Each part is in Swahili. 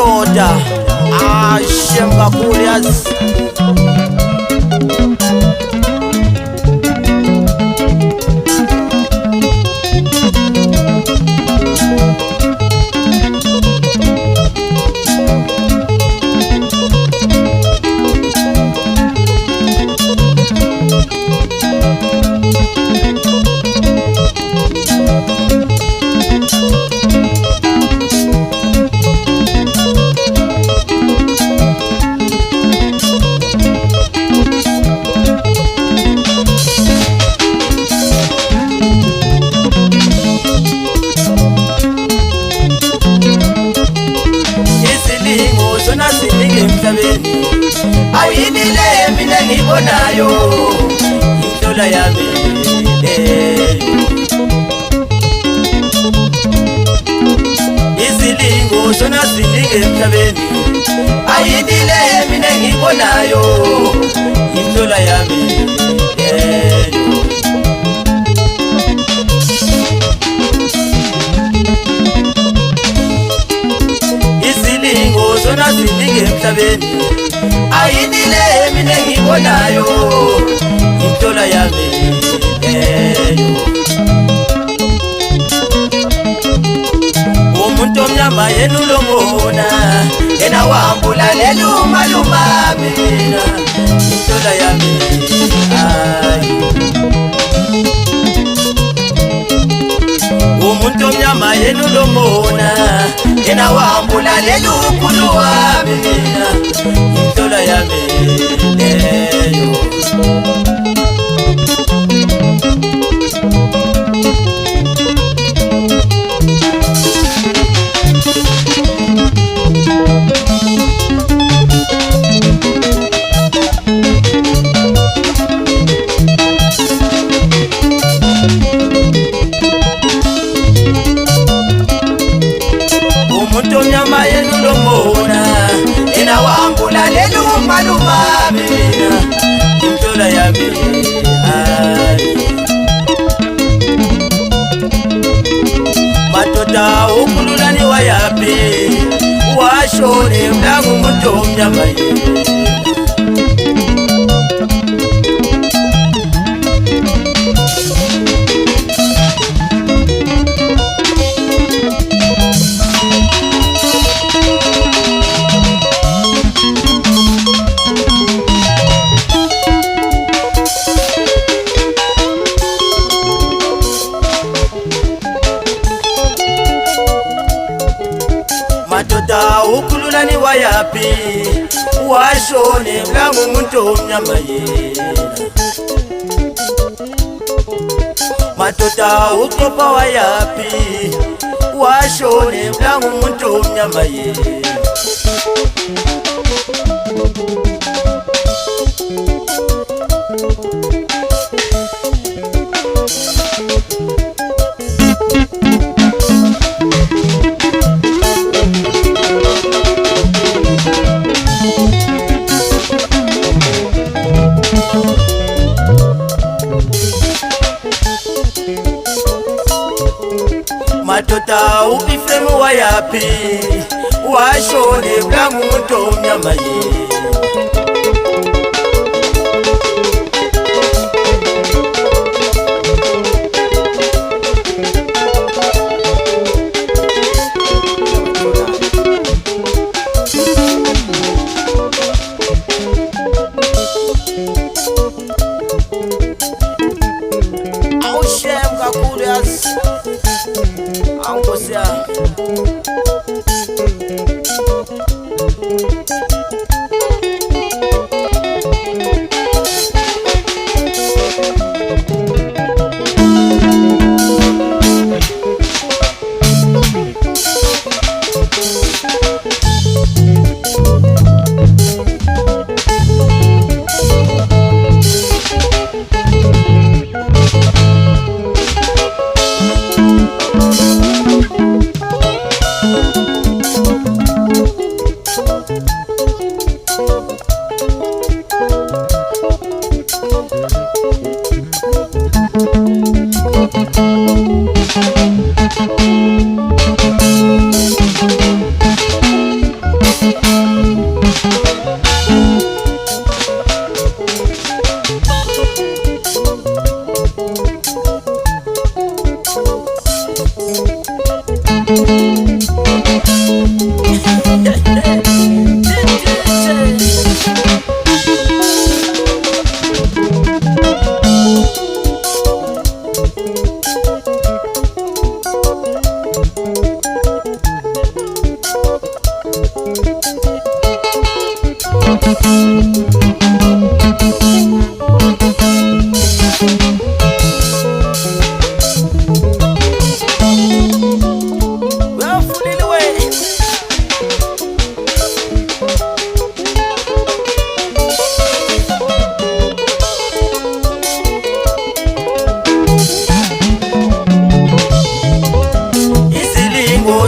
amadoda ashem kakhulu yazi. Ayinile mina ngibonayo inhlola yami izilingo zona ziningi emhlabeni. Ayinile mina ngibonayo inhlola yami izilingo zona ziningi emhlabeni. Ayinile mina ngibonayo inhlola yami umuntu omnyama yena ulongona yena wambula leluma mina inhlola yami umuntu omnyama yena ulongona yena wambula lelukuluwa mina inhlola yami umuntu omnyama yena ulongona yena wambula leluma mina inhlola yami madoda ukhululani wayaphi washone mlangu umuntu omnyama madoda ukhululani wayaphi washone mlangu umuntu omnyama madoda uqopha wayaphi washone mlangu umuntu omnyama madoda ubifemu wayaphi washone mlangu umuntu omnyama awushem kakhulu yazi Angosia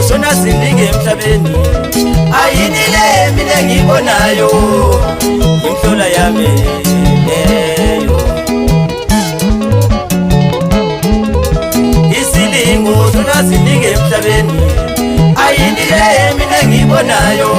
Sona sindinge emhlabeni ayinile mina ngibonayo imhlola yami leyo isilingo sona sindinge emhlabeni ayinile mina ngibonayo